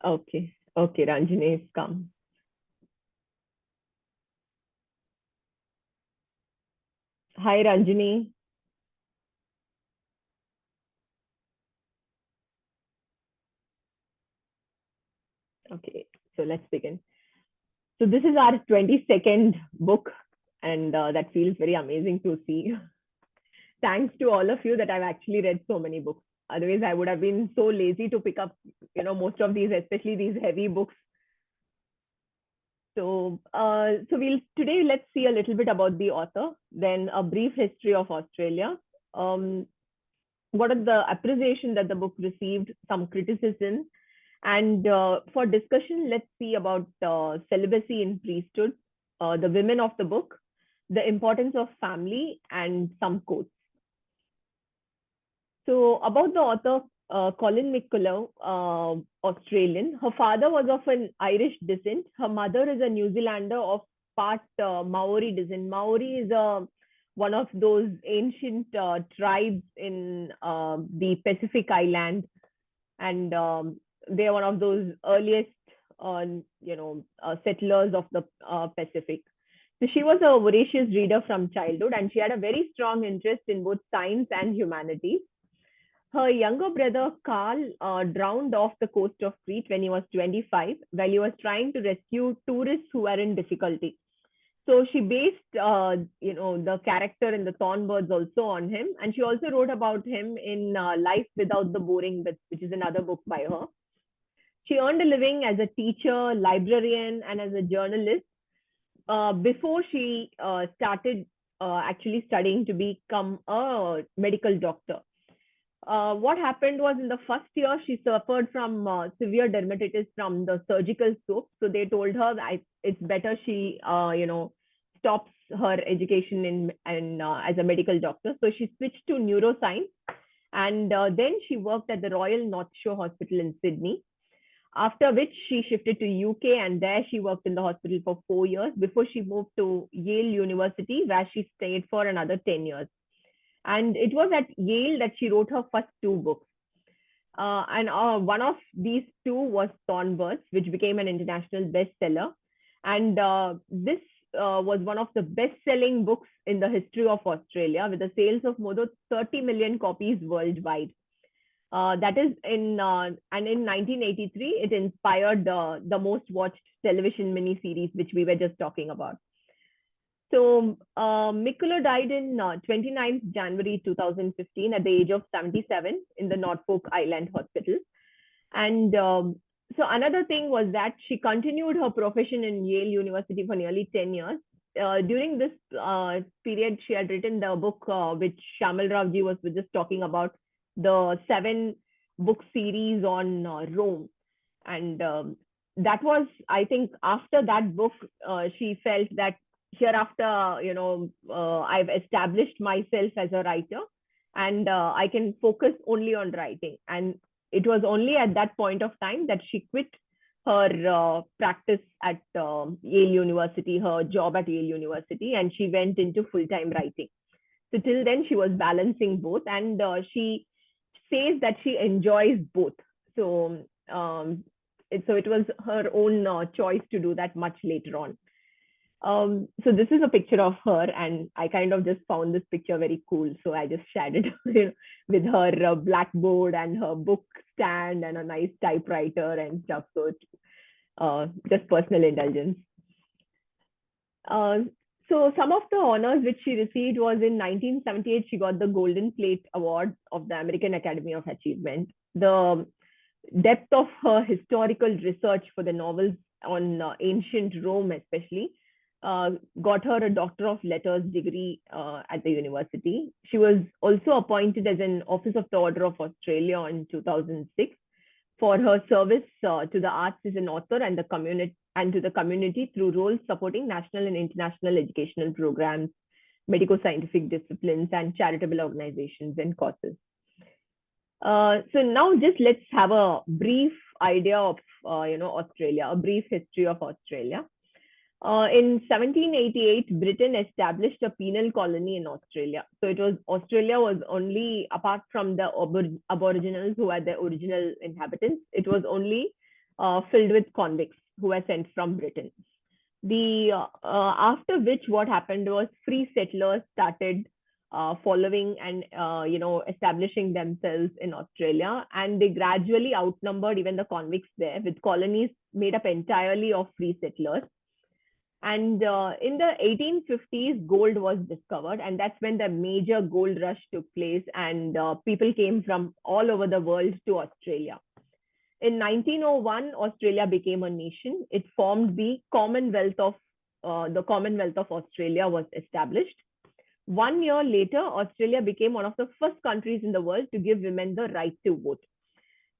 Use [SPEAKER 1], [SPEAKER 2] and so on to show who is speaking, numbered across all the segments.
[SPEAKER 1] Okay. Okay, Ranjini is come. Hi, Ranjini. Okay, so let's begin. So this is our 22nd book, and that feels very amazing to see. Thanks to all of you that I've actually read so many books. Otherwise, I would have been so lazy to pick up, most of these, especially these heavy books. So we'll today let's see a little bit about the author, then a brief history of Australia. Um, what are the appreciation that the book received, some criticism, and for discussion, let's see about celibacy in priesthood, the women of the book, the importance of family, and some quotes. So about the author, Colleen McCullough, Australian. Her father was of an Irish descent. Her mother is a New Zealander of part Maori descent. Maori is one of those ancient tribes in the Pacific Island, and they are one of those earliest, settlers of the Pacific. So she was a voracious reader from childhood, and she had a very strong interest in both science and humanities. Her younger brother Carl drowned off the coast of Crete when he was 25, while he was trying to rescue tourists who were in difficulty. So she based, the character in the Thorn also on him, and she also wrote about him in Life Without the Boring Bits, which is another book by her. She earned a living as a teacher, librarian, and as a journalist before she started actually studying to become a medical doctor. What happened was in the first year, she suffered from severe dermatitis from the surgical soap. So they told her that it's better she, stops her education as a medical doctor. So she switched to neuroscience, and then she worked at the Royal North Shore Hospital in Sydney. After which she shifted to UK, and there she worked in the hospital for 4 years before she moved to Yale University, where she stayed for another 10 years. And it was at Yale that she wrote her first two books. And one of these two was Thornbirds, which became an international bestseller. And this was one of the best-selling books in the history of Australia, with the sales of more than 30 million copies worldwide. That is and in 1983, it inspired the most watched television miniseries, which we were just talking about. So McCullough died in 29th January 2015 at the age of 77 in the Norfolk Island Hospital. And so another thing was that she continued her profession in Yale University for nearly 10 years. During this period, she had written the book which Shamal Ravji was just talking about, the 7-book series on Rome. And that was, I think, after that book, she felt that hereafter, I've established myself as a writer, and I can focus only on writing. And it was only at that point of time that she quit her practice at Yale University, her job at Yale University, and she went into full-time writing. So till then, she was balancing both, and she says that she enjoys both. So it was her own choice to do that much later on. So this is a picture of her, and I kind of just found this picture very cool. So I just shared it with her blackboard and her book stand and a nice typewriter and stuff. So just personal indulgence. So some of the honors which she received was in 1978, she got the Golden Plate Award of the American Academy of Achievement. The depth of her historical research for the novels on ancient Rome especially got her a Doctor of Letters degree at the university. She was also appointed as an Officer of the Order of Australia in 2006 for her service to the arts as an author and to the community through roles supporting national and international educational programs, medico-scientific disciplines, and charitable organizations and causes. So now just let's have a brief idea of Australia, a brief history of Australia. In 1788, Britain established a penal colony in Australia. So Australia was only, apart from the Aboriginals who were the original inhabitants, it was only filled with convicts who were sent from Britain. After which what happened was free settlers started following and establishing themselves in Australia, and they gradually outnumbered even the convicts there, with colonies made up entirely of free settlers. And in the 1850s, gold was discovered, and that's when the major gold rush took place, and people came from all over the world to Australia. In 1901, Australia became a nation. It formed the Commonwealth of Australia was established. 1 year later, Australia became one of the first countries in the world to give women the right to vote.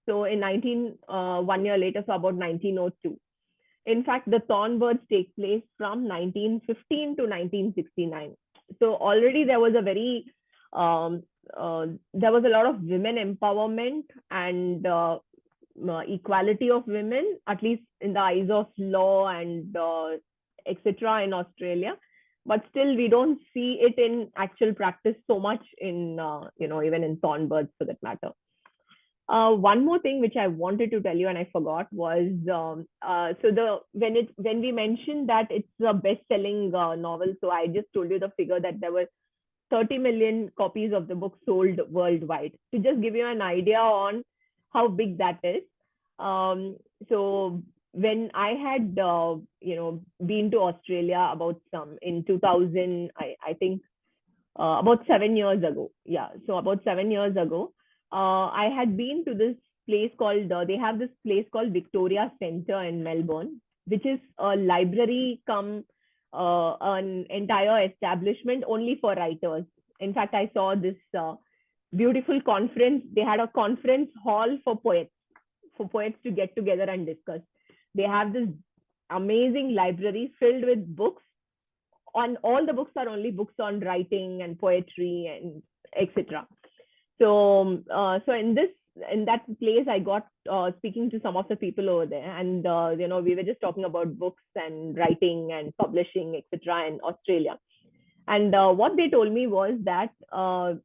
[SPEAKER 1] So in 1 year later, so about 1902. In fact, the Thorn birds take place from 1915 to 1969. So already there was a lot of women empowerment and equality of women, at least in the eyes of law and etc. in Australia. But still, we don't see it in actual practice so much in even in Thorn birds for that matter. One more thing which I wanted to tell you and I forgot was when we mentioned that it's a best-selling novel, so I just told you the figure that there were 30 million copies of the book sold worldwide. To just give you an idea on how big that is. So when I had been to Australia in 2000, I think about 7 years ago. Yeah, so about 7 years ago. I had been to this place called, they have this place called Victoria Centre in Melbourne, which is a library come an entire establishment only for writers. In fact, I saw this beautiful conference. They had a conference hall for poets to get together and discuss. They have this amazing library filled with books. On all the books are only books on writing and poetry and etc. So in that place, I got speaking to some of the people over there, and we were just talking about books and writing and publishing, etc. in Australia. And what they told me was that for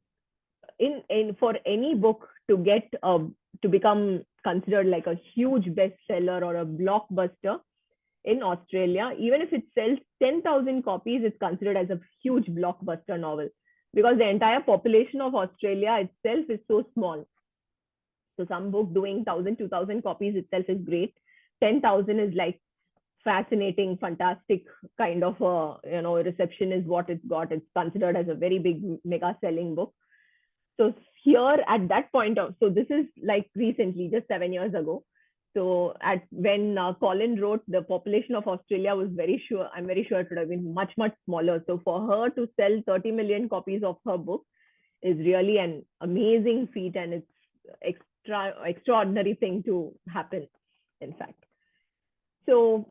[SPEAKER 1] any book to get to become considered like a huge bestseller or a blockbuster in Australia, even if it sells 10,000 copies, it's considered as a huge blockbuster novel, because the entire population of Australia itself is so small. So some book doing 1,000, 2,000 copies itself is great. 10,000 is like fascinating, fantastic kind of reception is what it's got. It's considered as a very big mega selling book. So here at that point so this is like recently, just 7 years ago. So when Colin wrote, the population of Australia was I'm very sure it would have been much, much smaller. So for her to sell 30 million copies of her book is really an amazing feat, and it's extraordinary thing to happen, in fact. So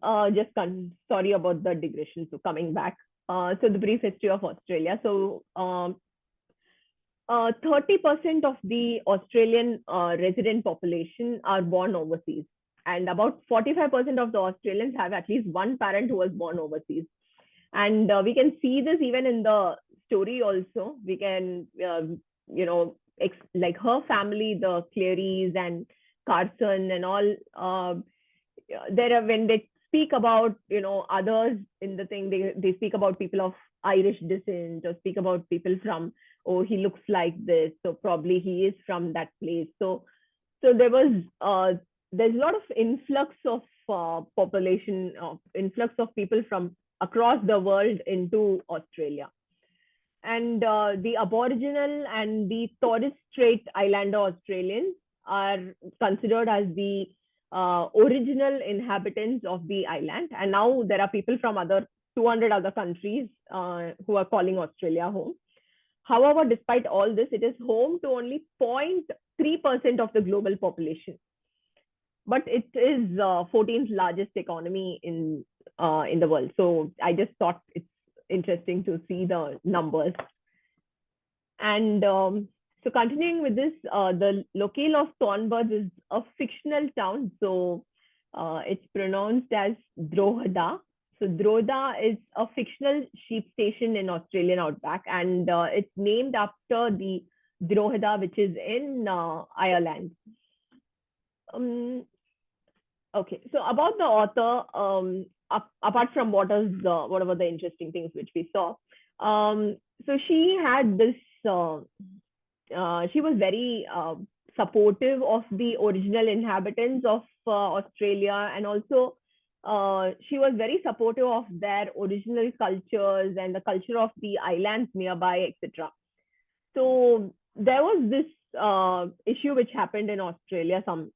[SPEAKER 1] sorry about the digression. So coming back, so the brief history of Australia. So 30% of the Australian resident population are born overseas, and about 45% of the Australians have at least one parent who was born overseas. And we can see this even in the story also. We can, like her family, the Clearys and Carson and all, when they speak about, others in the thing, they speak about people of Irish descent, or speak about people from, oh, he looks like this, so probably he is from that place. So there's a lot of influx of population, influx of people from across the world into Australia. And the Aboriginal and the Torres Strait Islander Australians are considered as the original inhabitants of the island. And now there are people from 200 other countries who are calling Australia home. However, despite all this, it is home to only 0.3% of the global population. But it is 14th largest economy in the world. So I just thought it's interesting to see the numbers. And so continuing with this, the locale of Thornbirds is a fictional town. So it's pronounced as Drogheda. So Drogheda is a fictional sheep station in Australian outback, and it's named after the Drogheda, which is in Ireland. Okay, so about the author, apart from whatever the interesting things which we saw, so she had this. She was very supportive of the original inhabitants of Australia, and also she was very supportive of their original cultures and the culture of the islands nearby, etc. So there was this issue which happened in Australia, some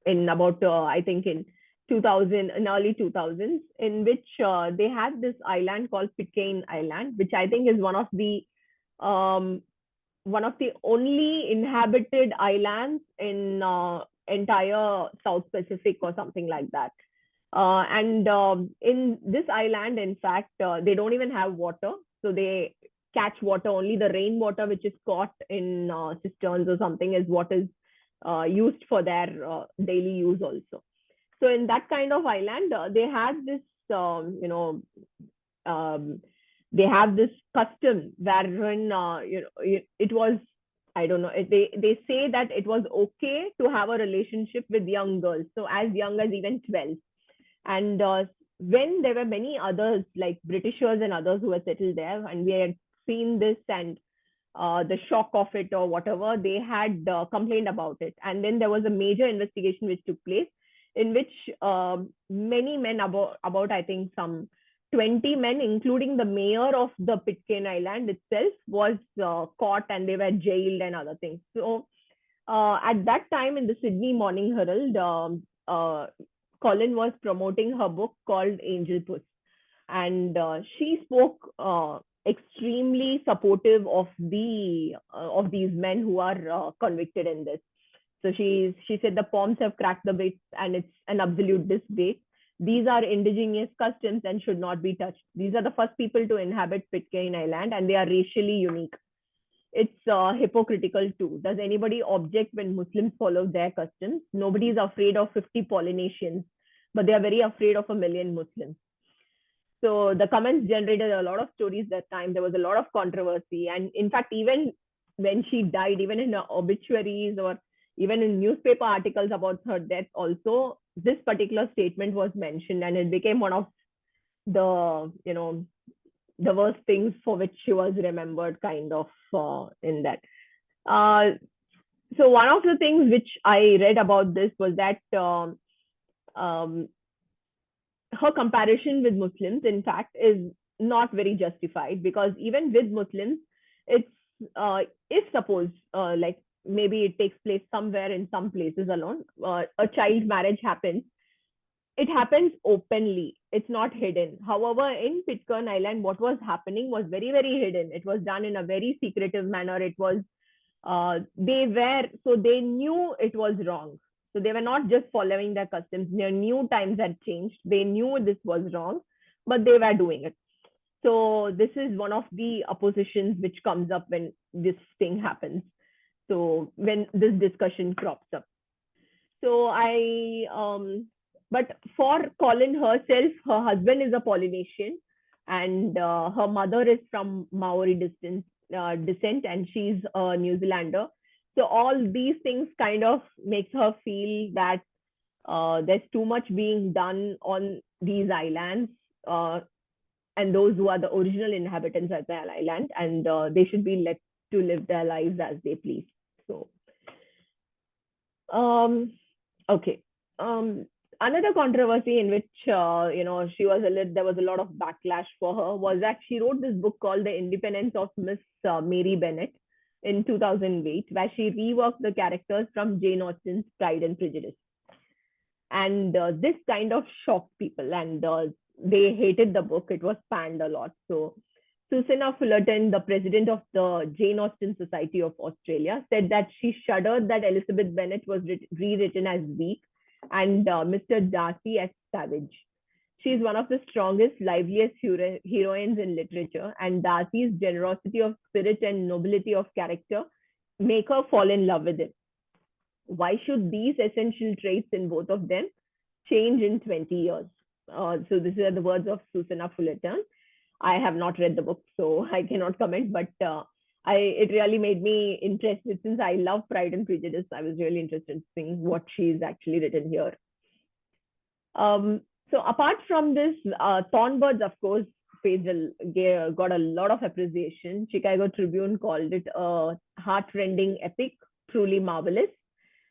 [SPEAKER 1] in about I think in 2000, in early 2000s, in which they had this island called Pitcairn Island, which I think is um, one of the only inhabited islands in entire South Pacific or something like that. And in this island, in fact, they don't even have water. So they catch water, only the rainwater, which is caught in cisterns or something, is what is used for their daily use also. So in that kind of island, they had this, um, they have this custom wherein, it was, I don't know, they say that it was okay to have a relationship with young girls. So as young as even 12. And when there were many others, like Britishers and others who were settled there, and we had seen this and the shock of it or whatever, they had complained about it. And then there was a major investigation which took place, in which many men, about I think some 20 men, including the mayor of the Pitcairn Island itself, was caught, and they were jailed and other things. So at that time in the Sydney Morning Herald, Colin was promoting her book called Angel Puss, and she spoke extremely supportive of these men who are convicted in this. So she said the poems have cracked the whip, and it's an absolute disgrace. These are indigenous customs and should not be touched. These are the first people to inhabit Pitcairn Island, and they are racially unique. It's hypocritical too. Does anybody object when Muslims follow their customs? Nobody is afraid of 50 Polynesians, but they are very afraid of a million Muslims. So the comments generated a lot of stories that time. There was a lot of controversy. And in fact, even when she died, even in her obituaries or even in newspaper articles about her death, also, this particular statement was mentioned, and it became one of the, the worst things for which she was remembered, kind of, in that. So one of the things which I read about this was that um, her comparison with Muslims, in fact, is not very justified, because even with Muslims, it's if suppose like maybe it takes place somewhere in some places alone, a child marriage happens, it happens openly. It's not hidden. However, in Pitcairn Island, what was happening was very, very hidden. It was done in a very secretive manner. It was, they knew it was wrong. So they were not just following their customs. They knew times had changed. They knew this was wrong, but they were doing it. So this is one of the oppositions which comes up when this thing happens. So when this discussion crops up. So but for Colin herself, her husband is a Polynesian, and her mother is from Maori descent, and she's a New Zealander. So all these things kind of makes her feel that there's too much being done on these islands, and those who are the original inhabitants of the island, and they should be let to live their lives as they please. So, okay. Another controversy in which there was a lot of backlash for her was that she wrote this book called The Independence of Miss Mary Bennet in 2008, where she reworked the characters from Jane Austen's Pride and Prejudice. And this kind of shocked people, and they hated the book. It was panned a lot. So Susanna Fullerton, the president of the Jane Austen Society of Australia, said that she shuddered that Elizabeth Bennet was rewritten as weak and Mr. Darcy as savage. She is one of the strongest, liveliest heroines in literature, and Darcy's generosity of spirit and nobility of character make her fall in love with him. Why should these essential traits in both of them change in 20 years? So these are the words of Susanna Fullerton. I have not read the book, so I cannot comment, but it really made me interested since I love Pride and Prejudice. I was really interested in seeing what she's actually written here. So apart from this, Thornbirds, of course, got a lot of appreciation. Chicago Tribune called it a heart-rending epic, truly marvelous.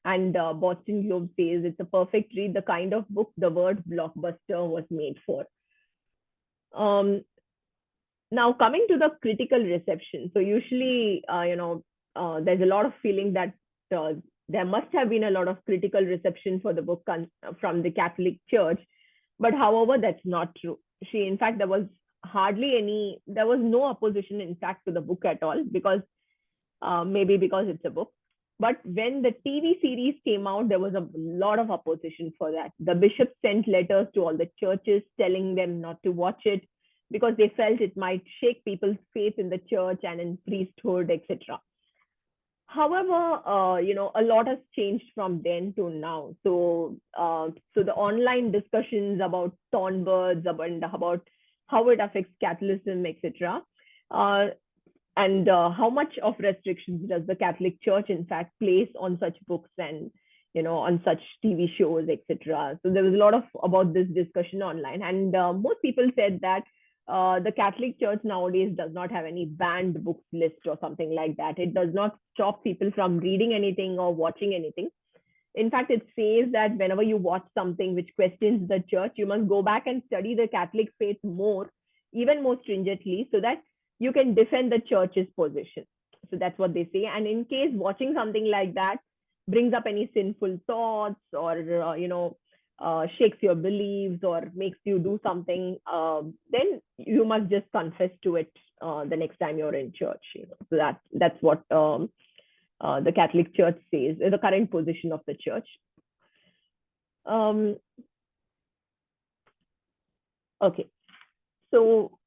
[SPEAKER 1] And Boston Globe says it's a perfect read, the kind of book the word blockbuster was made for. Now, coming to the critical reception. So usually, there's a lot of feeling that there must have been a lot of critical reception for the book from the Catholic Church. But however, that's not true. In fact, there was no opposition, in fact, to the book at all, because maybe because it's a book. But when the TV series came out, there was a lot of opposition for that. The bishops sent letters to all the churches telling them not to watch it because they felt it might shake people's faith in the church and in priesthood, etc. However, a lot has changed from then to now. So the online discussions about Thornbirds, about how it affects Catholicism, etc., and how much of restrictions does the Catholic Church, in fact, place on such books and on such TV shows, etc. So there was a lot about this discussion online, and most people said that the Catholic Church nowadays does not have any banned books list or something like that. It does not stop people from reading anything or watching anything. In fact, it says that whenever you watch something which questions the church, you must go back and study the Catholic faith even more stringently, so that you can defend the church's position. So that's what they say. And in case watching something like that brings up any sinful thoughts or, shakes your beliefs or makes you do something, then you must just confess to it the next time you're in church. So that's what the Catholic Church says, the current position of the church. Okay. So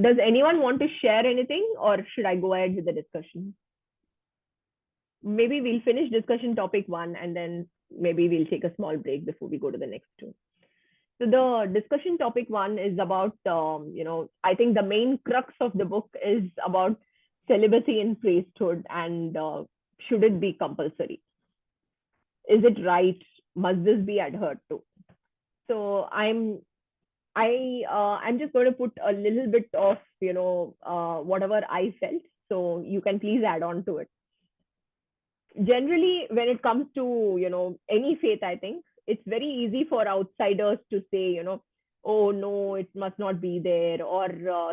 [SPEAKER 1] does anyone want to share anything, or should I go ahead with the discussion? Maybe we'll finish discussion topic 1 and then maybe we'll take a small break before we go to the next 2. So the discussion topic 1 is about, I think the main crux of the book is about celibacy in priesthood and should it be compulsory? Is it right? Must this be adhered to? So I'm just going to put a little bit of, whatever I felt. So you can please add on to it. Generally, when it comes to, any faith, I think it's very easy for outsiders to say, oh, no, it must not be there. Or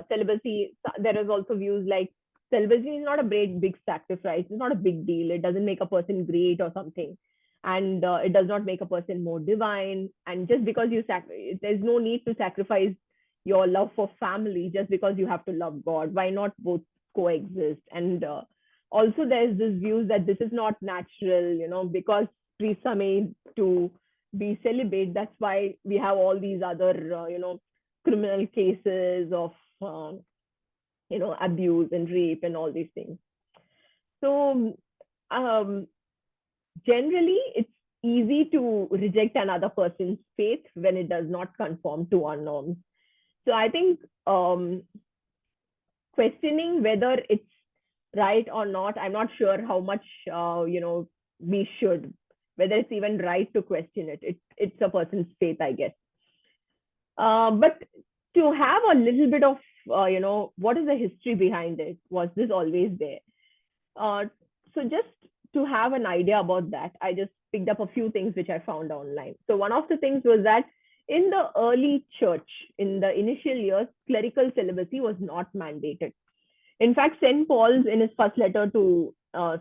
[SPEAKER 1] celibacy, there is also views like celibacy is not a big sacrifice. It's not a big deal. It doesn't make a person great or something. And it does not make a person more divine. And just because there's no need to sacrifice your love for family just because you have to love God. Why not both coexist? And also there's this view that this is not natural, because priests are made to be celibate. That's why we have all these other, criminal cases of, abuse and rape and all these things. So, generally, it's easy to reject another person's faith when it does not conform to our norms. So I think questioning whether it's right or not, I'm not sure how much, we should, whether it's even right to question it. It's a person's faith, I guess. But to have a little bit of, what is the history behind it? Was this always there? So just to have an idea about that, I just picked up a few things which I found online. So one of the things was that in the early church, in the initial years, clerical celibacy was not mandated. In fact, St. Paul's, in his first letter to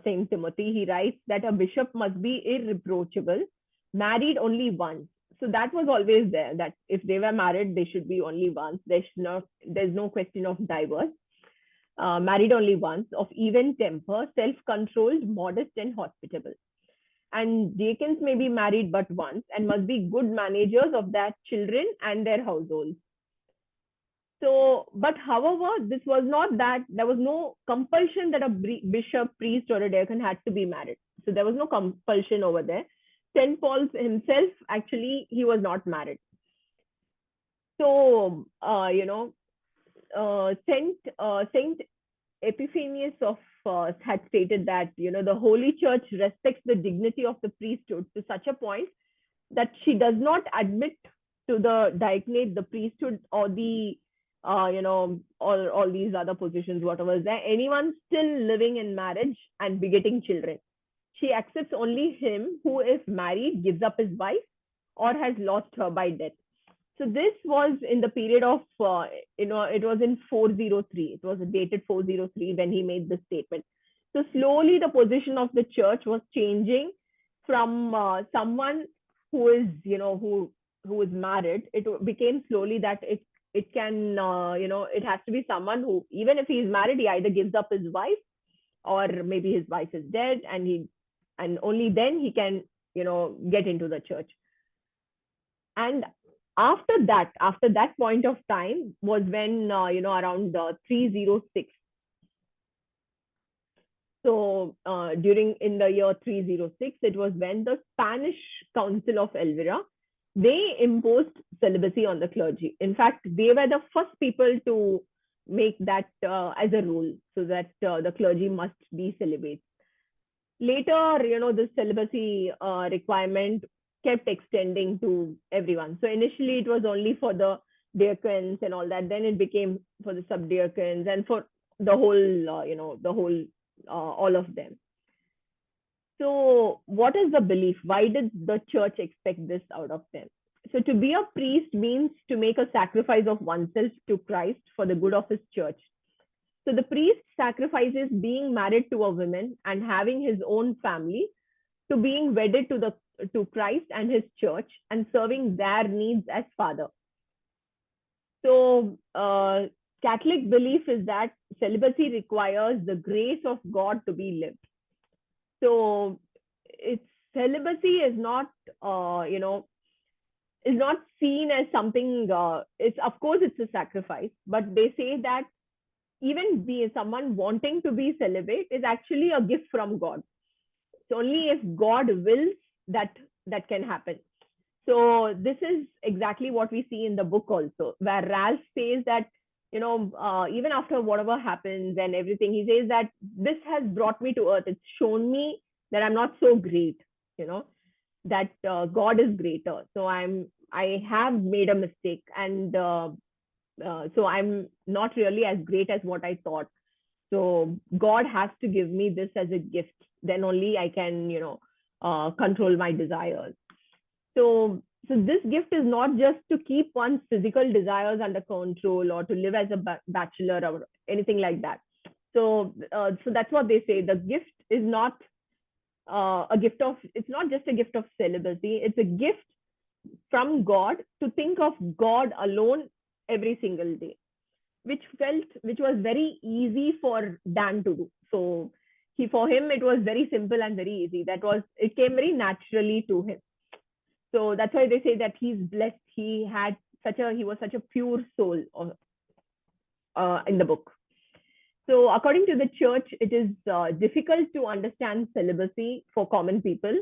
[SPEAKER 1] St. Timothy, he writes that a bishop must be irreproachable, married only once. So that was always there, that if they were married, they should be only once. There's no question of divorce. Married only once, of even temper, self-controlled, modest, and hospitable. And deacons may be married but once and must be good managers of their children and their households. So, but however, this was not that, there was no compulsion that a bishop, priest, or a deacon had to be married. So there was no compulsion over there. St. Paul himself, actually, he was not married. So, Saint Epiphanius of had stated that, the Holy Church respects the dignity of the priesthood to such a point that she does not admit to the diaconate, the priesthood, or the all these other positions, whatever is there, anyone still living in marriage and begetting children. She accepts only him who, if married, gives up his wife or has lost her by death. So this was in the period of, it was in 403. It was dated 403 when he made this statement. So slowly the position of the church was changing from someone who is, who is married. It became slowly that it can, it has to be someone who, even if he's married, he either gives up his wife or maybe his wife is dead, and only then he can, get into the church. And after that point of time was when, around 306. So during in the year 306, it was when the Spanish Council of Elvira, they imposed celibacy on the clergy. In fact, they were the first people to make that as a rule, so that the clergy must be celibate. Later, the celibacy requirement kept extending to everyone. So initially, it was only for the deacons and all that. Then it became for the subdeacons and for the whole, all of them. So what is the belief? Why did the church expect this out of them? So to be a priest means to make a sacrifice of oneself to Christ for the good of his church. So the priest sacrifices being married to a woman and having his own family to being wedded to Christ and his church and serving their needs as father. So Catholic belief is that celibacy requires the grace of God to be lived. So celibacy is not, is not seen as something. Of course it's a sacrifice, but they say that even someone wanting to be celibate is actually a gift from God. It's only if God wills that can happen. So this is exactly what we see in the book also, where Ralph says that, even after whatever happens and everything, he says that this has brought me to earth. It's shown me that I'm not so great, that God is greater. So I have made a mistake, and so I'm not really as great as what I thought. So God has to give me this as a gift. Then only I can, control my desires. So this gift is not just to keep one's physical desires under control or to live as a bachelor or anything like that. So that's what they say. The gift is not it's not just a gift of celibacy. It's a gift from God to think of God alone every single day, which was very easy for Dan to do. So for him, it was very simple and very easy. It came very naturally to him. So that's why they say that he's blessed. He was such a pure soul in the book. So according to the church, it is difficult to understand celibacy for common people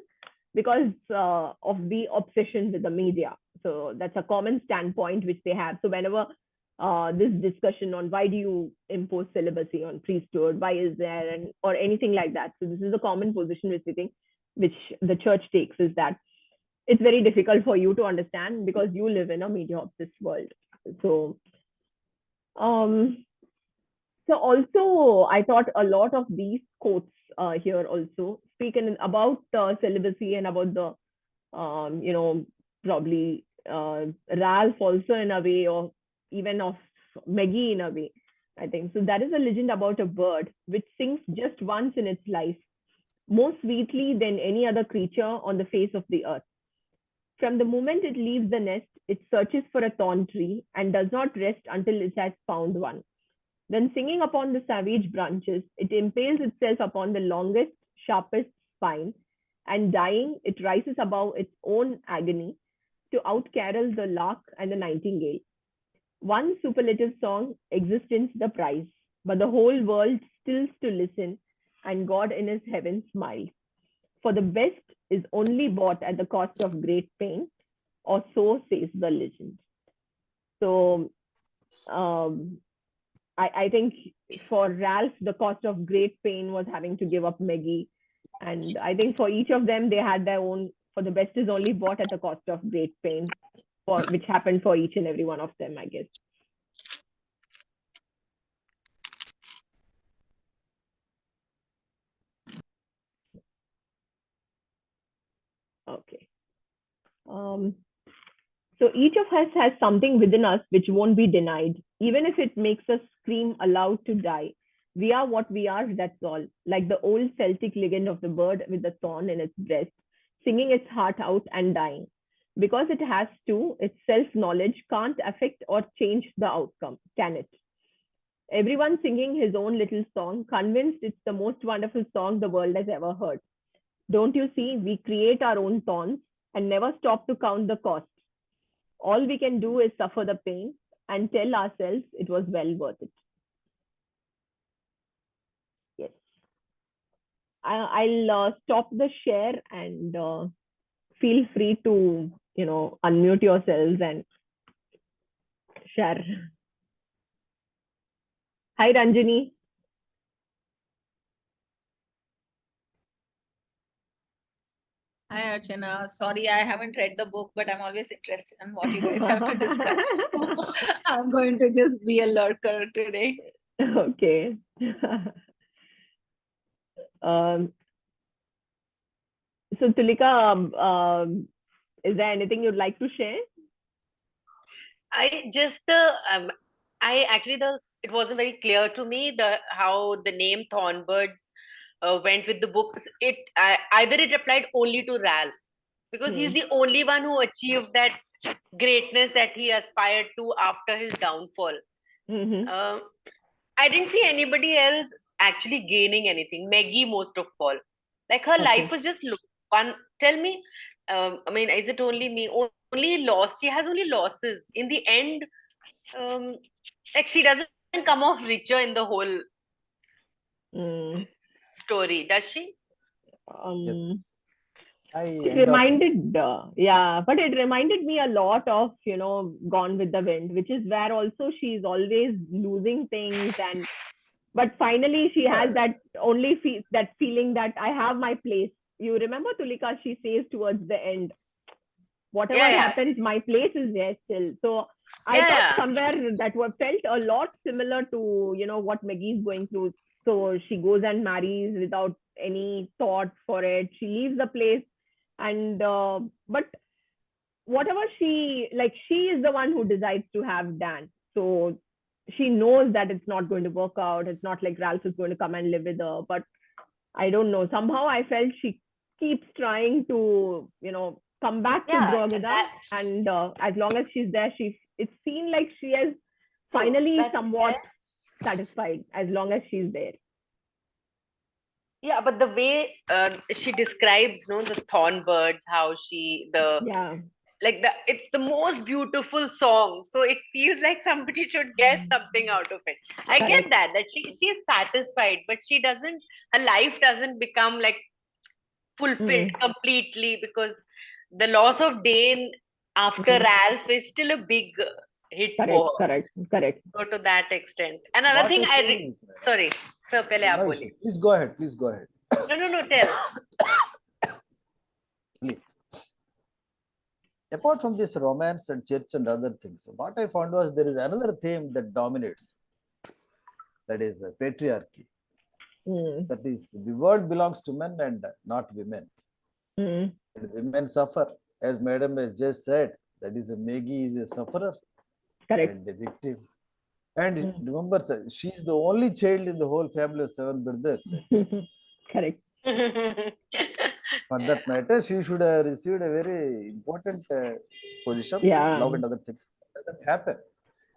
[SPEAKER 1] because of the obsession with the media. So that's a common standpoint which they have. So whenever this discussion on why do you impose celibacy on priesthood, why is there, or anything like that. So this is a common position which the church takes, is that it's very difficult for you to understand because you live in a media obsessed world. So also I thought a lot of these quotes here also speaking about celibacy and about the probably Ralph also in a way, or even of Maggie in a way, I think. So that is a legend about a bird which sings just once in its life, more sweetly than any other creature on the face of the earth. From the moment it leaves the nest, it searches for a thorn tree and does not rest until it has found one. Then singing upon the savage branches, it impales itself upon the longest, sharpest spine, and dying, it rises above its own agony to out-carol the lark and the nightingale. One superlative song, existence the prize, but the whole world stills to listen, and God in his heaven smiles. For the best is only bought at the cost of great pain, or so says the legend. So I think for Ralph, the cost of great pain was having to give up Maggie. And I think for each of them, they had their own, for the best is only bought at the cost of great pain, which happened for each and every one of them, I guess. Okay. So each of us has something within us which won't be denied, even if it makes us scream aloud to die. We are what we are, that's all. Like the old Celtic legend of the bird with the thorn in its breast, singing its heart out and dying. Because it has to, its self-knowledge can't affect or change the outcome, can it? Everyone singing his own little song, convinced it's the most wonderful song the world has ever heard. Don't you see, we create our own thorns and never stop to count the cost. All we can do is suffer the pain and tell ourselves it was well worth it. Yes. I'll stop the share and feel free to, unmute yourselves and share. Hi, Ranjini.
[SPEAKER 2] Hi, Archana. Sorry, I haven't read the book, but I'm always interested in what you guys have to discuss. So I'm going to just be a lurker today.
[SPEAKER 1] Okay. So, Tulika, is there anything you'd like to share?
[SPEAKER 3] It wasn't very clear to me how the name Thornbirds went with the book. Either it applied only to Ralph, because he's the only one who achieved that greatness that he aspired to after his downfall. I didn't see anybody else actually gaining anything. Maggie, most of all, like her life was just fun. Tell me, is it only me? Only loss. She has only losses. In the end, like she doesn't come off richer in the whole story, does she?
[SPEAKER 4] Yes.
[SPEAKER 1] It reminded, but it reminded me a lot of, Gone with the Wind, which is where also she's always losing things, but finally she has that that feeling that I have my place. You remember, Tulika, she says towards the end, whatever happens, my place is there still. So I thought somewhere that felt a lot similar to, what Maggie's going through. So she goes and marries without any thought for it. She leaves the place, and but whatever she is the one who decides to have Dan. So she knows that it's not going to work out. It's not like Ralph is going to come and live with her. But I don't know. Somehow I felt she keeps trying to, come back to Drogheda, and as long as she's there, it's seen like she has finally somewhat satisfied as long as she's there.
[SPEAKER 3] Yeah, but the way she describes, the Thornbirds, how it's the most beautiful song. So it feels like somebody should get something out of it. I get that she is satisfied, but her life doesn't become like fulfilled completely, because the loss of Dane after Ralph is still a big hit for her.
[SPEAKER 1] Correct.
[SPEAKER 3] So to that extent. Another thing sorry, sir,
[SPEAKER 4] please go ahead.
[SPEAKER 3] No, tell.
[SPEAKER 4] Please. Apart from this romance and church and other things, what I found was there is another theme that dominates. That is patriarchy. That is, the world belongs to men and not women. And women suffer. As Madam has just said, that is, Maggie is a sufferer.
[SPEAKER 1] Correct.
[SPEAKER 4] And the victim. And remember, she's the only child in the whole family of 7 brothers.
[SPEAKER 1] Correct.
[SPEAKER 4] For that matter, she should have received a very important position, love and other things. That happened.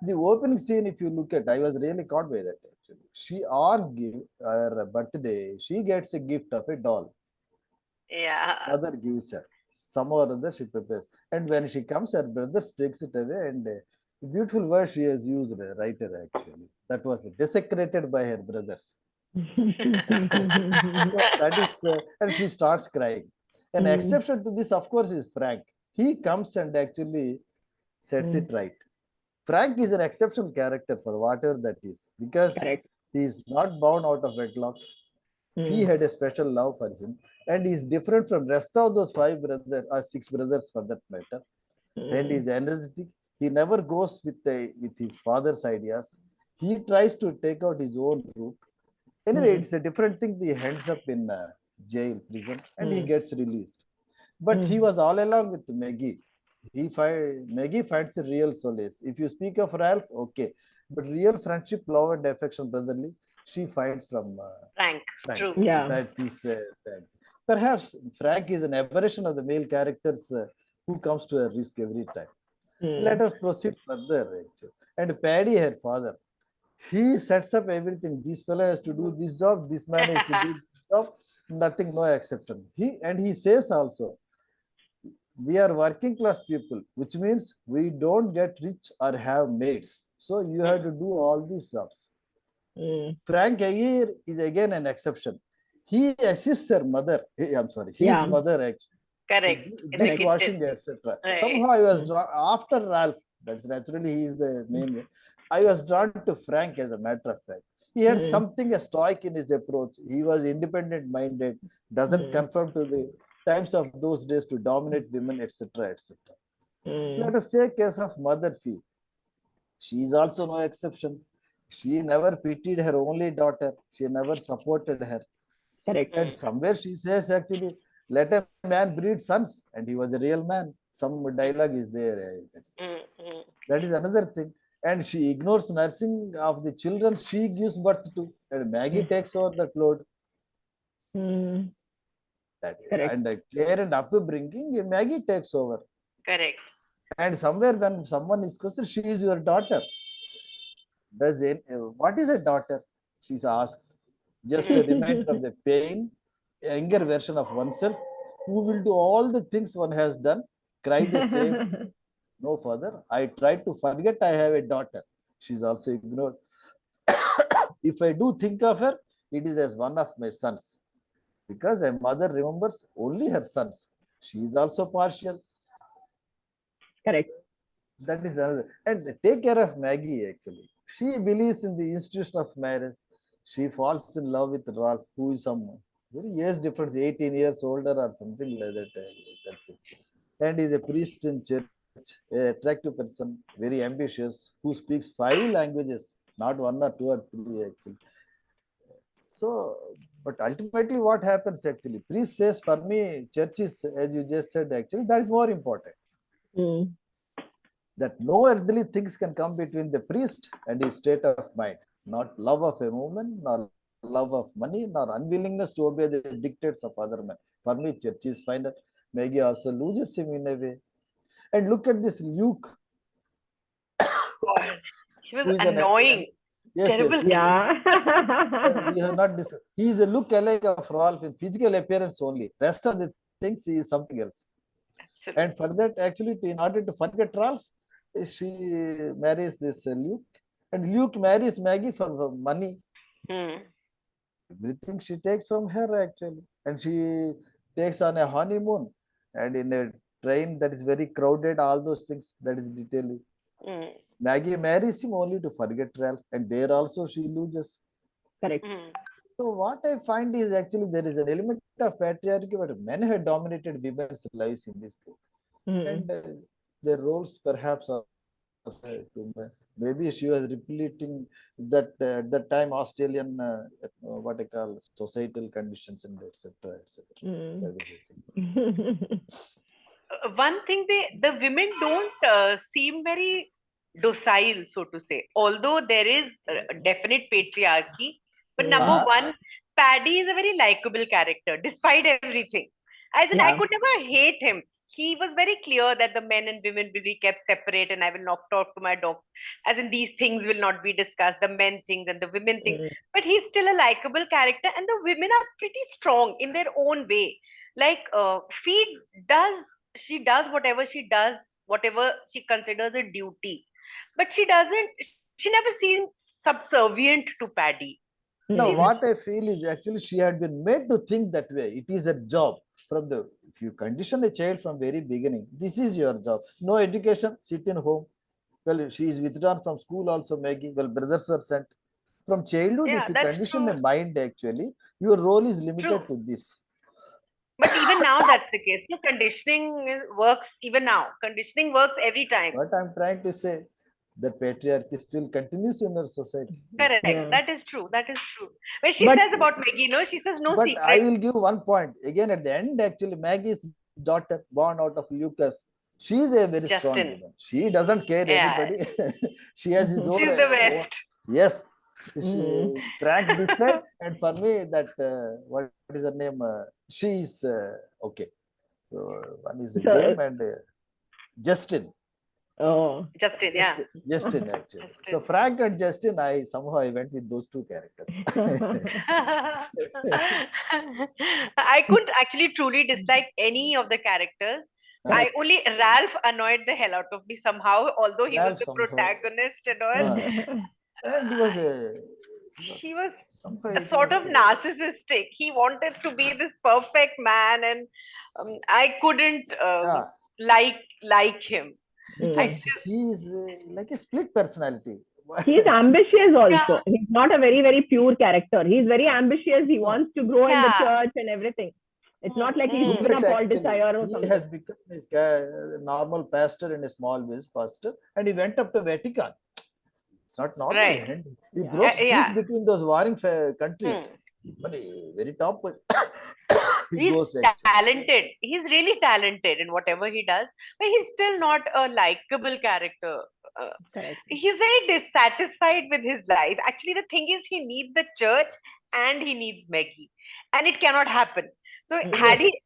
[SPEAKER 4] The opening scene, if you look at, I was really caught by that actually. She on her birthday, she gets a gift of a doll.
[SPEAKER 3] Yeah.
[SPEAKER 4] Mother gives her. Somehow or other she prepares. And when she comes, her brother takes it away, and the beautiful word she has used, writer actually. That was desecrated by her brothers. That is, and she starts crying. An exception to this, of course, is Frank. He comes and actually sets it right. Frank is an exceptional character for whatever that is, because
[SPEAKER 1] Correct.
[SPEAKER 4] he is not born out of wedlock. He had a special love for him, and he is different from rest of those 5 brothers or 6 brothers for that matter. And he's energetic. He never goes with his father's ideas. He tries to take out his own route. Anyway, it's a different thing. He ends up in jail, prison, and he gets released. But he was all along with Maggie. Maggie finds a real solace. If you speak of Ralph, okay, but real friendship, love, and affection, brotherly, she finds from
[SPEAKER 3] Frank.
[SPEAKER 4] Frank.
[SPEAKER 3] True.
[SPEAKER 1] Yeah.
[SPEAKER 4] That is perhaps Frank is an aberration of the male characters who comes to a risk every time. Let us proceed further. Actually. And Paddy, her father, he sets up everything. This fellow has to do this job. This man has to do this job. Nothing, no exception. He says also, we are working class people, which means we don't get rich or have maids. So you have to do all these jobs. Frank here is again an exception. He assists her mother. I'm sorry, his mother actually.
[SPEAKER 3] Correct.
[SPEAKER 4] Dishwashing, etc.
[SPEAKER 3] Right.
[SPEAKER 4] Somehow I was drawn after Ralph. That's naturally he is the main way. I was drawn to Frank as a matter of fact. He had something a stoic in his approach. He was independent minded, doesn't conform to the times of those days to dominate women, etc. etc. Let us take case of Mother Fee. She is also no exception. She never pitied her only daughter. She never supported her.
[SPEAKER 1] Correct.
[SPEAKER 4] And somewhere she says actually, let a man breed sons, and he was a real man. Some dialogue is there. That is another thing. And she ignores nursing of the children she gives birth to, and Maggie takes over that load. That is, and care and upbringing, Maggie takes over.
[SPEAKER 3] Correct.
[SPEAKER 4] And somewhere when someone is questioned, she is your daughter. What is a daughter? She asks. Just a reminder of the pain, younger version of oneself, who will do all the things one has done, cry the same. No further. I try to forget I have a daughter. She's also ignored. If I do think of her, it is as one of my sons. Because a mother remembers only her sons. She is also partial.
[SPEAKER 1] Correct.
[SPEAKER 4] That is another. And take care of Maggie actually. She believes in the institution of marriage. She falls in love with Ralph, who is some very years difference, 18 years older or something like that. And is a priest in church, an attractive person, very ambitious, who speaks 5 languages, not 1 or 2 or 3 actually. So, but ultimately what happens actually? Priest says, for me, church is, as you just said, actually, that is more important. That no earthly things can come between the priest and his state of mind. Not love of a woman, nor love of money, nor unwillingness to obey the dictates of other men. For me, church is final. Maggie also loses him in a way. And look at this Luke.
[SPEAKER 3] He was annoying. Terrible.
[SPEAKER 1] Yeah.
[SPEAKER 4] We have not discussed. He is a look alike of Rolf in physical appearance only. Rest of the things he is something else. Absolutely. And for that, actually, in order to forget Rolf, she marries this Luke. And Luke marries Maggie for money. Everything she takes from her actually. And she takes on a honeymoon. And in a train that is very crowded, all those things, that is detailed. Maggie marries him only to forget Ralph. And there also she loses.
[SPEAKER 1] Correct.
[SPEAKER 4] So what I find is actually there is an element of patriarchy, but men have dominated women's lives in this book. And their roles perhaps are maybe she was repeating that at that time Australian what I call societal conditions and etc.
[SPEAKER 3] One thing, the women don't seem very docile, so to say, although there is a definite patriarchy. But number one, Paddy is a very likable character despite everything. As in, I could never hate him. He was very clear that the men and women will be kept separate, and I will not talk to my doctor. As in, these things will not be discussed, the men things and the women things. But he's still a likable character, and the women are pretty strong in their own way. Like Fee she does whatever she does, whatever she considers a duty. But she never seems subservient to Paddy.
[SPEAKER 4] No, what I feel is actually she had been made to think that way. It is her job. If you condition a child from very beginning, this is your job. No education, sit in home. Well, she is withdrawn from school also, Maggie. Well, brothers were sent. From childhood, if
[SPEAKER 3] Yeah,
[SPEAKER 4] you
[SPEAKER 3] that's
[SPEAKER 4] condition a
[SPEAKER 3] true.
[SPEAKER 4] mind, actually, your role is limited
[SPEAKER 3] True.
[SPEAKER 4] to this.
[SPEAKER 3] But even now, that's the case. So works even now. Conditioning works every time.
[SPEAKER 4] What I'm trying to say, the patriarchy still continues in our society.
[SPEAKER 3] Correct.
[SPEAKER 1] Yeah.
[SPEAKER 3] That is true. That is true. When she
[SPEAKER 1] But
[SPEAKER 3] says about Maggie, no, she says no
[SPEAKER 4] But I
[SPEAKER 3] secret.
[SPEAKER 4] will give one point. Again, at the end, actually, Maggie's daughter, born out of Lucas, she is a very strong
[SPEAKER 3] Justin.
[SPEAKER 4] woman. She doesn't care
[SPEAKER 3] Yeah.
[SPEAKER 4] anybody. She has his own,
[SPEAKER 3] She's the best.
[SPEAKER 4] yes.
[SPEAKER 1] Mm.
[SPEAKER 4] Frank this side, and for me, that what is her name? She is okay. So one is Dame and Justin.
[SPEAKER 1] Oh.
[SPEAKER 3] Justin, yeah.
[SPEAKER 4] Justin actually.
[SPEAKER 3] Justin.
[SPEAKER 4] So Frank and Justin, I went with those two characters.
[SPEAKER 3] I couldn't actually truly dislike any of the characters. I only Ralph annoyed the hell out of me somehow, although he
[SPEAKER 4] Ralph
[SPEAKER 3] was the
[SPEAKER 4] somehow.
[SPEAKER 3] protagonist and all.
[SPEAKER 4] And he was
[SPEAKER 3] He was
[SPEAKER 4] somehow
[SPEAKER 3] a sort of narcissistic. He wanted to be this perfect man, and I couldn't like him.
[SPEAKER 4] because he is like a split personality.
[SPEAKER 1] He's ambitious also.
[SPEAKER 3] Yeah.
[SPEAKER 1] He's not a very, very pure character. He's very ambitious. He wants to grow in the church and everything. It's not like he's given up all desire or something.
[SPEAKER 4] He has become a normal pastor in a small village pastor, and he went up to Vatican. It's not normal.
[SPEAKER 3] Right.
[SPEAKER 4] He broke peace between those warring countries. But very top.
[SPEAKER 3] He's talented. He's really talented in whatever he does, but he's still not a likable character. He's very dissatisfied with his life. Actually, the thing is, he needs the church and he needs Maggie, and it cannot happen. So had he,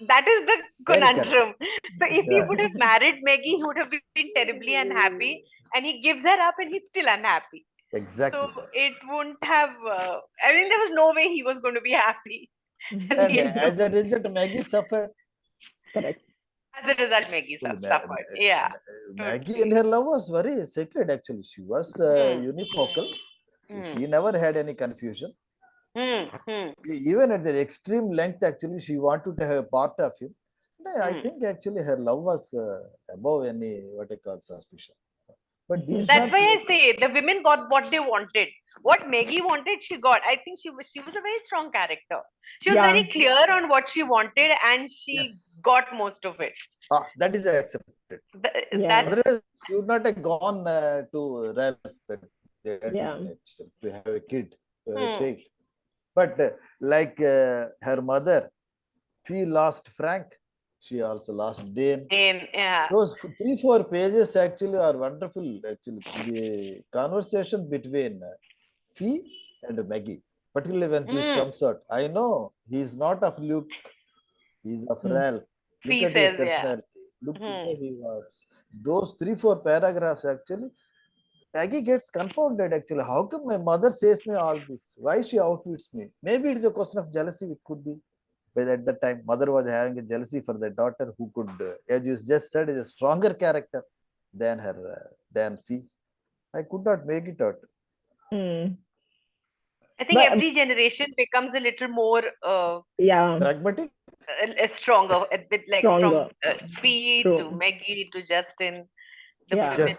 [SPEAKER 3] that is the conundrum. So if he would have married Maggie, he would have been terribly unhappy, and he gives her up and he's still unhappy.
[SPEAKER 4] Exactly.
[SPEAKER 3] So it wouldn't have, I mean, there was no way he was going to be happy.
[SPEAKER 4] And as a result, Maggie suffered.
[SPEAKER 1] Correct.
[SPEAKER 3] As a result, Maggie suffered. Yeah.
[SPEAKER 4] Maggie and her love was very sacred, actually. She was unifocal. She never had any confusion. Even at the extreme length, actually, she wanted to have a part of him. I think actually her love was above any what I call suspicion. But
[SPEAKER 3] that's why I say the women got what they wanted. What Maggie wanted, she got. I think she was a very strong character. She was very clear on what she wanted, and she got most of it.
[SPEAKER 4] That is accepted. Otherwise, you would not have gone to Ralph to have a kid, a child. But like her mother, she lost Frank. She also lost Dane. Those 3-4 pages actually are wonderful. Actually, the conversation between Fee and Maggie, particularly when this comes out. I know he's not of Luke, he's of Ralph. Look at his personality. Look where he was. Those 3-4 paragraphs actually, Maggie gets confounded actually. How come my mother says me all this? Why she outwits me? Maybe it's a question of jealousy. It could be. But at that time, mother was having a jealousy for the daughter who could, as you just said, is a stronger character than than Fee. I could not make it out.
[SPEAKER 3] I think every generation becomes a little more
[SPEAKER 4] pragmatic,
[SPEAKER 3] stronger. A bit like from Fee to Maggie to Justin, the women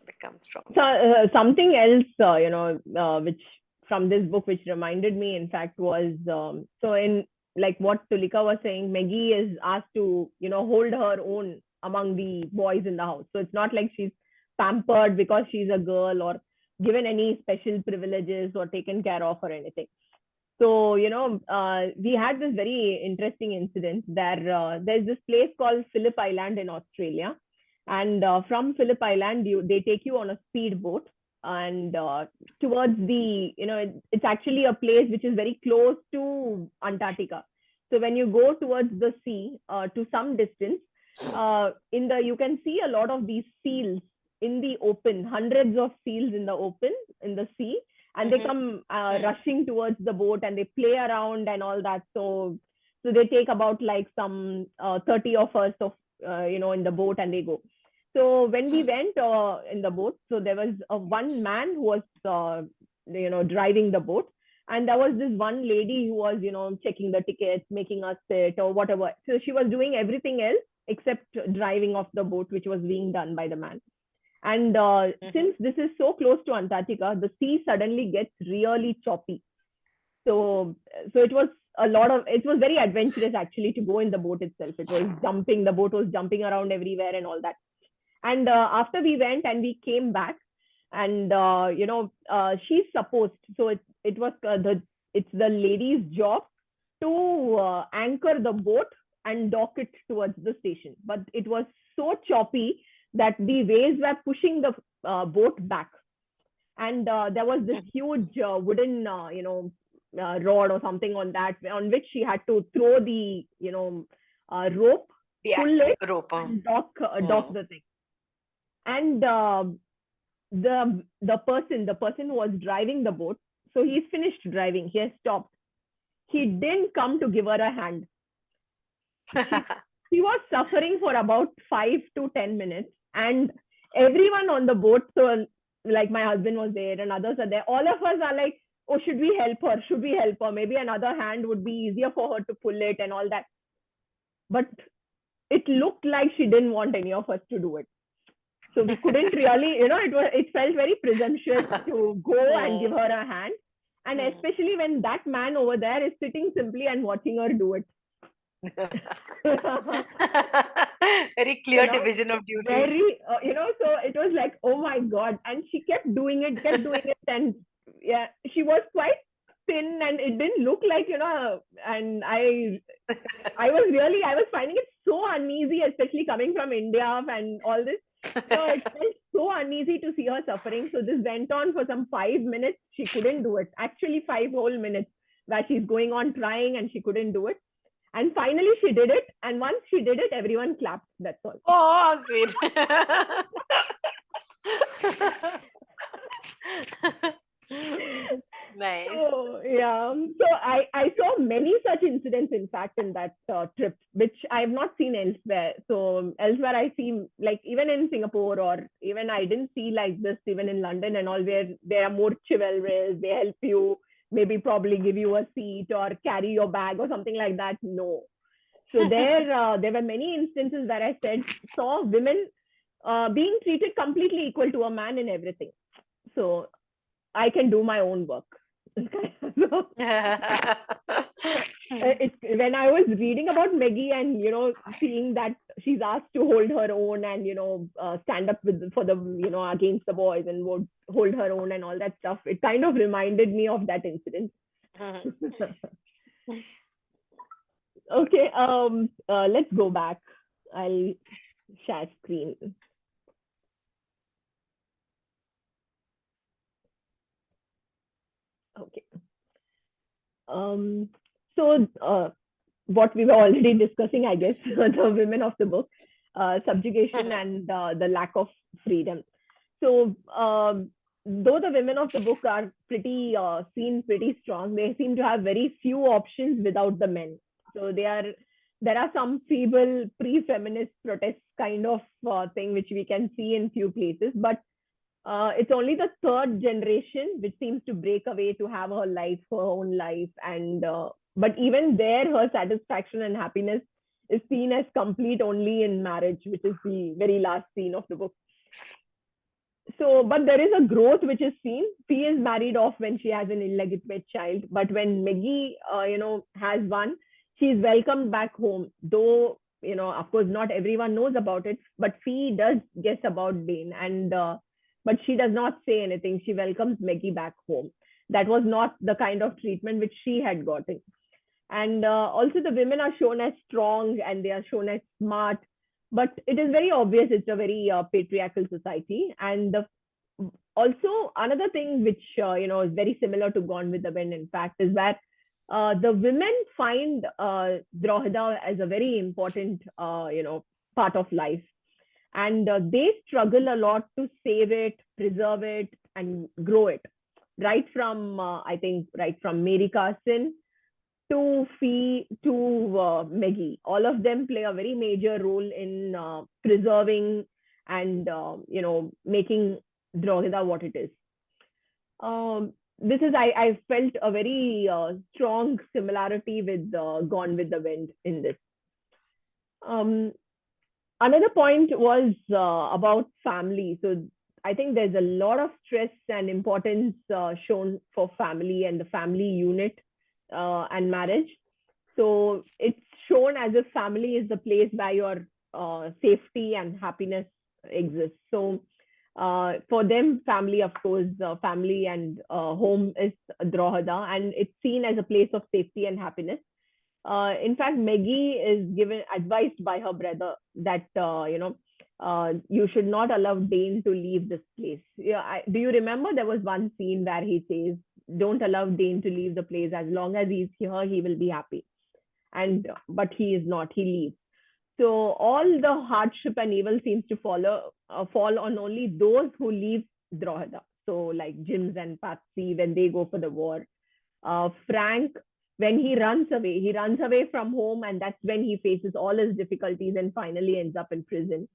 [SPEAKER 3] become strong.
[SPEAKER 1] So something else, which from this book, which reminded me, in fact, was so in. Like what Tulika was saying, Maggie is asked to, hold her own among the boys in the house. So it's not like she's pampered because she's a girl or given any special privileges or taken care of or anything. So, we had this very interesting incident. There's this place called Phillip Island in Australia. And from Phillip Island, they take you on a speedboat. And towards it's actually a place which is very close to Antarctica. So when you go towards the sea to some distance, you can see a lot of these seals in the open, hundreds of seals in the open in the sea, and they come rushing towards the boat and they play around and all that. So they take about like some 30 of us in the boat and they go. So when we went in the boat, so there was one man who was, driving the boat. And there was this one lady who was, checking the tickets, making us sit or whatever. So she was doing everything else except driving off the boat, which was being done by the man. And since this is so close to Antarctica, the sea suddenly gets really choppy. So it was it was very adventurous actually to go in the boat itself. It was jumping, the boat was jumping around everywhere and all that. And after we went and we came back, and she's supposed, so it's the lady's job to anchor the boat and dock it towards the station. But it was so choppy that the waves were pushing the boat back. And there was this huge wooden, rod or something on which she had to throw the, rope, pull it, and dock the thing. And the person who was driving the boat, so he's finished driving, he has stopped. He didn't come to give her a hand. She was suffering for about 5 to 10 minutes, and everyone on the boat, so like my husband was there and others are there, all of us are like, oh, should we help her? Maybe another hand would be easier for her to pull it and all that. But it looked like she didn't want any of us to do it. So we couldn't really, it felt very presumptuous to go and give her a hand. And especially when that man over there is sitting simply and watching her do it.
[SPEAKER 3] Very clear division of duties.
[SPEAKER 1] Very, so it was like, oh my God. And she kept doing it. And yeah, she was quite thin and it didn't look like, and I was finding it so uneasy, especially coming from India and all this. So it felt so uneasy to see her suffering. So this went on for some 5 minutes. She couldn't do it. Actually, 5 whole minutes where she's going on trying and she couldn't do it. And finally she did it. And once she did it, everyone clapped. That's all.
[SPEAKER 3] Oh, sweet. Nice.
[SPEAKER 1] So, yeah. So I saw many such incidents, in fact, in that trip, which I have not seen elsewhere. So elsewhere I see, like even in Singapore, or even I didn't see like this even in London and all, where they are more chivalrous, they help you, maybe probably give you a seat or carry your bag or something like that. No. So there were many instances where I saw women being treated completely equal to a man in everything. So I can do my own work. So, when I was reading about Maggie and seeing that she's asked to hold her own and stand up for the against the boys and would hold her own and all that stuff, it kind of reminded me of that incident. Okay, let's go back. I'll share screen. Okay. So what we were already discussing, I guess, the women of the book, subjugation and the lack of freedom. So though the women of the book are seen pretty strong, they seem to have very few options without the men. So there are some feeble pre-feminist protest kind of thing which we can see in few places, but it's only the third generation which seems to break away to have her own life, and but even there, her satisfaction and happiness is seen as complete only in marriage, which is the very last scene of the book. So, but there is a growth which is seen. Fee is married off when she has an illegitimate child, but when Maggie, has one, she is welcomed back home. Though, of course, not everyone knows about it, but Fee does guess about Dane, and but she does not say anything. She welcomes Maggie back home. That was not the kind of treatment which she had gotten. And also the women are shown as strong and they are shown as smart, but it is very obvious it's a very patriarchal society. And also another thing which is very similar to Gone with the Wind, in fact, is that the women find Drogheda as a very important part of life, and they struggle a lot to save it, preserve it, and grow it. Right from Mary Carson to Fee to Maggie, all of them play a very major role in preserving and making Drogheda what it is. This is I felt a very strong similarity with Gone with the Wind in this. Another point was about family. So I think there's a lot of stress and importance shown for family and the family unit and marriage. So it's shown as if family is the place where your safety and happiness exists. So for them, family, of course, family and home is Drohada, and it's seen as a place of safety and happiness. In fact, Maggie is given advised by her brother that you should not allow Dane to leave this place. Yeah, do you remember there was one scene where he says, "Don't allow Dane to leave the place. As long as he's here, he will be happy." And but he is not. He leaves. So all the hardship and evil seems to fall on only those who leave Drohada. So like Jims and Patsy when they go for the war. Frank, when he runs away from home, and that's when he faces all his difficulties and finally ends up in prison.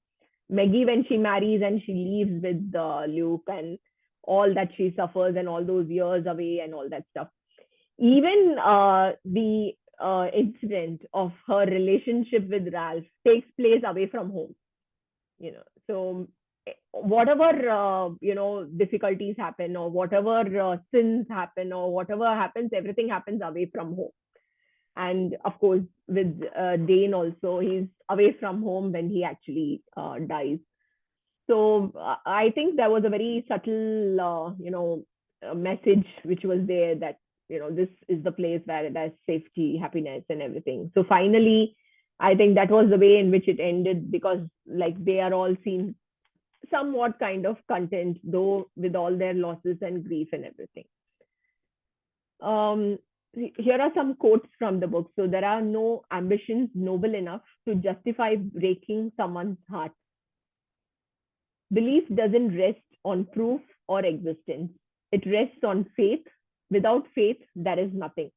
[SPEAKER 1] Maggie, when she marries and she leaves with Luke and all that she suffers and all those years away and all that stuff. Even the incident of her relationship with Ralph takes place away from home. So whatever difficulties happen or whatever sins happen or whatever happens, everything happens away from home. And of course with Dane also, he's away from home when he actually dies. So I think there was a very subtle message which was there, that this is the place where there's safety, happiness and everything. So finally I think that was the way in which it ended, because like they are all seen somewhat kind of content, though with all their losses and grief and everything. Here are some quotes from the book. So there are no ambitions noble enough to justify breaking someone's heart. Belief doesn't rest on proof or existence. It rests on faith. Without faith, there is nothing.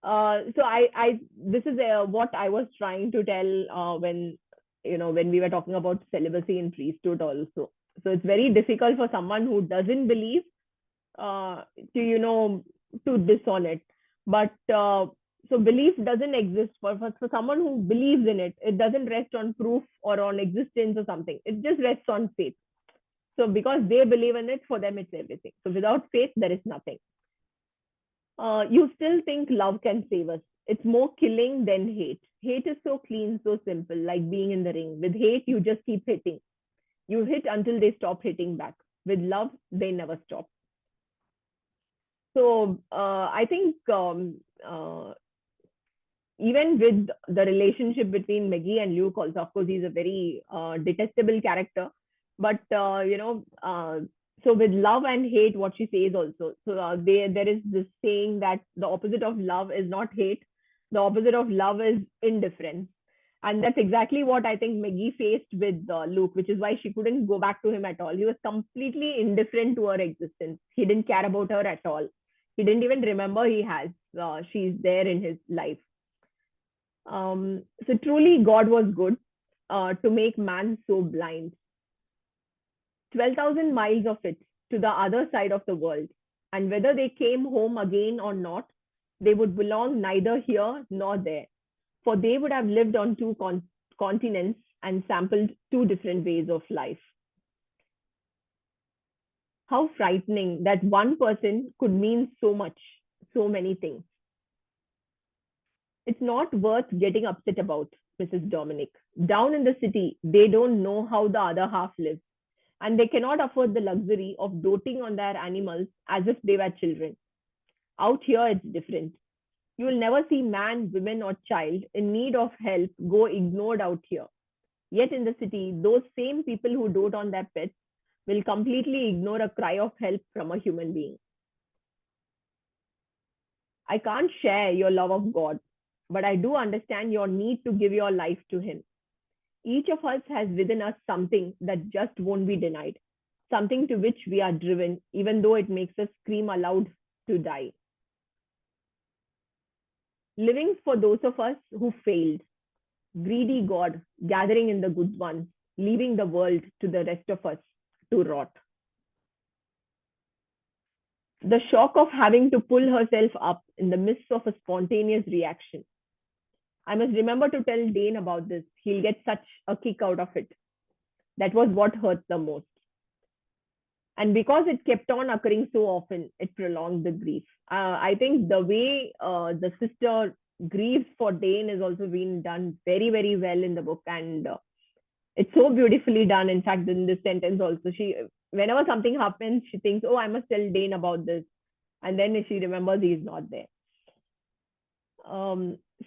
[SPEAKER 1] So I this is what I was trying to tell when we were talking about celibacy and priesthood also. So it's very difficult for someone who doesn't believe to disown it. But so belief doesn't exist for someone who believes in it. It doesn't rest on proof or on existence or something. It just rests on faith. So because they believe in it, for them it's everything. So without faith, there is nothing. You still think love can save us. It's more killing than hate. Hate is so clean, so simple, like being in the ring. With hate, you just keep hitting. You hit until they stop hitting back. With love, they never stop. So I think even with the relationship between Maggie and Luke also, of course, he's a very detestable character. But, so with love and hate, what she says also. So there is this saying that the opposite of love is not hate. The opposite of love is indifference. And that's exactly what I think Maggie faced with Luke, which is why she couldn't go back to him at all. He was completely indifferent to her existence. He didn't care about her at all. He didn't even remember she's there in his life. So truly God was good to make man so blind. 12,000 miles of it to the other side of the world. And whether they came home again or not, they would belong neither here nor there. For they would have lived on two continents and sampled two different ways of life. How frightening that one person could mean so much, so many things. It's not worth getting upset about, Mrs. Dominic. Down in the city, they don't know how the other half lives, and they cannot afford the luxury of doting on their animals as if they were children. Out here, it's different. You will never see man, woman, or child in need of help go ignored out here. Yet in the city, those same people who dote on their pets will completely ignore a cry of help from a human being. I can't share your love of God, but I do understand your need to give your life to Him. Each of us has within us something that just won't be denied, something to which we are driven, even though it makes us scream aloud to die. Living for those of us who failed, greedy God gathering in the good ones, leaving the world to the rest of us to rot. The shock of having to pull herself up in the midst of a spontaneous reaction. I must remember to tell Dane about this. He'll get such a kick out of it. That was what hurt the most. And because it kept on occurring so often, it prolonged the grief. I think the way the sister grieves for Dane is also being done very, very well in the book. And it's so beautifully done. In fact, in this sentence also, whenever something happens, she thinks, oh, I must tell Dane about this. And then she remembers he's not there.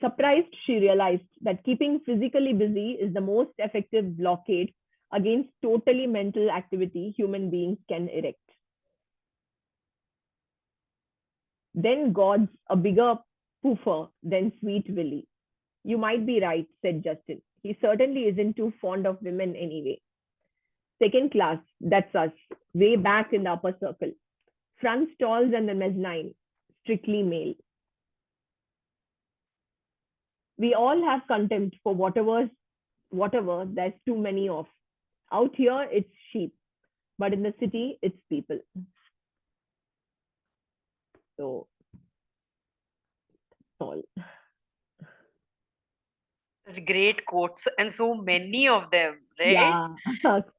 [SPEAKER 1] Surprised, she realized that keeping physically busy is the most effective blockade against totally mental activity human beings can erect. Then God's a bigger poofer than Sweet Willie. You might be right, said Justin. He certainly isn't too fond of women anyway. Second class, that's us, way back in the upper circle. Front stalls and the mezzanine, strictly male. We all have contempt for whatever there's too many of. Out here, it's sheep, but in the city, it's people. So, that's all.
[SPEAKER 3] Such great quotes and so many of them, right?
[SPEAKER 1] Yeah,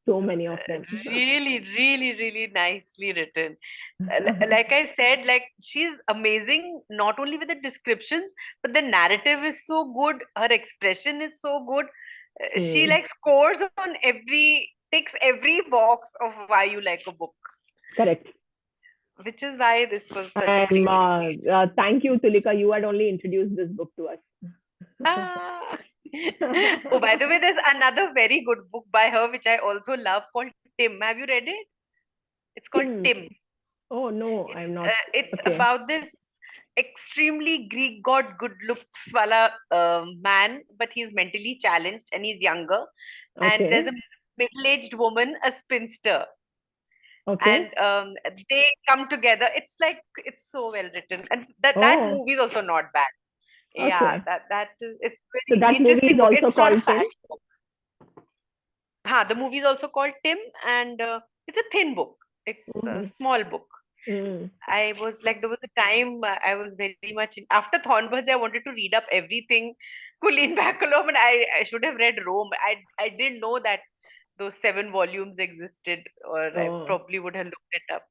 [SPEAKER 1] so many of them.
[SPEAKER 3] Really, really, really nicely written. Like I said, like she's amazing, not only with the descriptions, but the narrative is so good. Her expression is so good. She like scores on ticks every box of why you like a book.
[SPEAKER 1] Correct.
[SPEAKER 3] Which is why this was such a great read.
[SPEAKER 1] Thank you, Tulika. You had only introduced this book to us.
[SPEAKER 3] Oh, by the way, there's another very good book by her, which I also love, called Tim. Have you read it? It's called Tim.
[SPEAKER 1] Oh, no, I'm not.
[SPEAKER 3] It's about this extremely Greek god good looks wala man, but he's mentally challenged and he's younger. And there's a middle-aged woman, a spinster.
[SPEAKER 1] Okay.
[SPEAKER 3] And they come together. It's so well written. And that movie is also not bad. Yeah, it's very
[SPEAKER 1] that
[SPEAKER 3] interesting.
[SPEAKER 1] Movie is also called Tim?
[SPEAKER 3] The movie is also called Tim, and it's a thin book. It's a small book. I was like, there was a time I was very much after Thornbirds, I wanted to read up everything Colleen McCullough, and I should have read Rome. I didn't know that those 7 volumes existed, or I probably would have looked it up.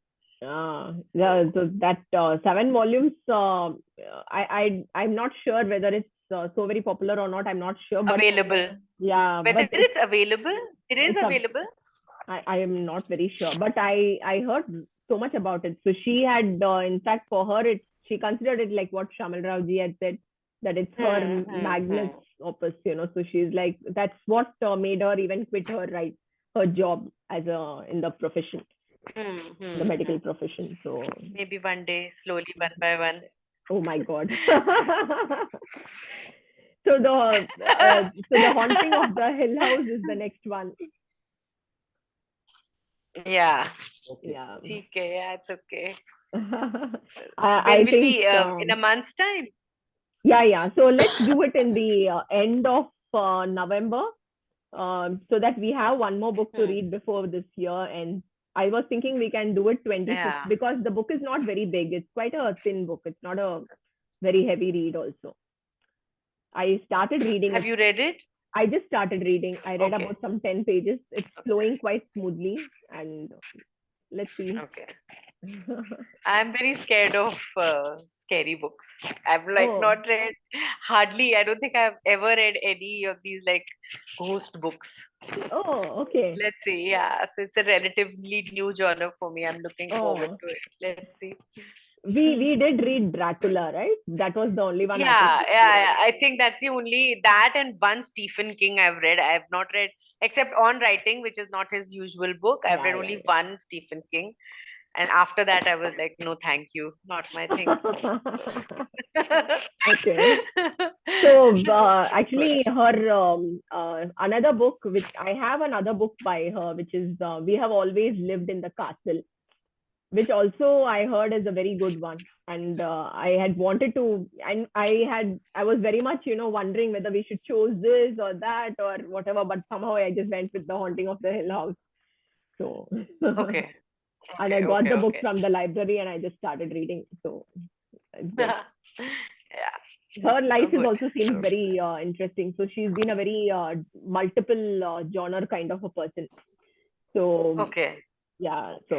[SPEAKER 1] Yeah, so that 7 volumes, I'm not sure whether it's so very popular or not. I'm not sure. But
[SPEAKER 3] available.
[SPEAKER 1] Yeah.
[SPEAKER 3] Whether it's available, it is available.
[SPEAKER 1] I am not very sure, but I heard so much about it. So she had, in fact, for her, she considered it like what Shamal Raoji had said, that it's her magnus opus, So she's like, that's what made her even quit her job as in the profession. The medical profession. So
[SPEAKER 3] maybe one day, slowly, one by one.
[SPEAKER 1] Oh my God. So the Haunting of the Hill House is the next one.
[SPEAKER 3] Yeah.
[SPEAKER 4] Okay.
[SPEAKER 1] Yeah.
[SPEAKER 3] Okay. Yeah, it's okay.
[SPEAKER 1] I
[SPEAKER 3] think be in a month's time.
[SPEAKER 1] Yeah. So let's do it in the end of November, so that we have one more book to read before this year. And I was thinking we can do it 26th because the book is not very big. It's quite a thin book. It's not a very heavy read also. I started reading.
[SPEAKER 3] Have you read it?
[SPEAKER 1] I just started reading. I read about some 10 pages. It's flowing quite smoothly, and let's see.
[SPEAKER 3] Okay. I'm very scared of scary books. I've not read hardly. I don't think I've ever read any of these like ghost books.
[SPEAKER 1] Oh, okay.
[SPEAKER 3] Let's see. Yeah, so it's a relatively new genre for me. I'm looking forward to it. Let's see.
[SPEAKER 1] We did read Dracula, right? That was the only one.
[SPEAKER 3] Yeah. I think that's the only that and one Stephen King I've read. I have not read except On Writing, which is not his usual book. I've read only one Stephen King. And after that, I was like, no, thank you. Not my thing.
[SPEAKER 1] Okay. So actually, her another book, which I have another book by her, which is We Have Always Lived in the Castle, which also I heard is a very good one. And I had wanted to, and I was very much, wondering whether we should choose this or that or whatever. But somehow I just went with The Haunting of the Hill House. So.
[SPEAKER 3] Okay.
[SPEAKER 1] And I got the book from the library and I just started reading. So
[SPEAKER 3] yeah.
[SPEAKER 1] her life is
[SPEAKER 3] good.
[SPEAKER 1] also seems very interesting. So she's been a very multiple genre kind of a person. So
[SPEAKER 3] Okay.
[SPEAKER 1] yeah, so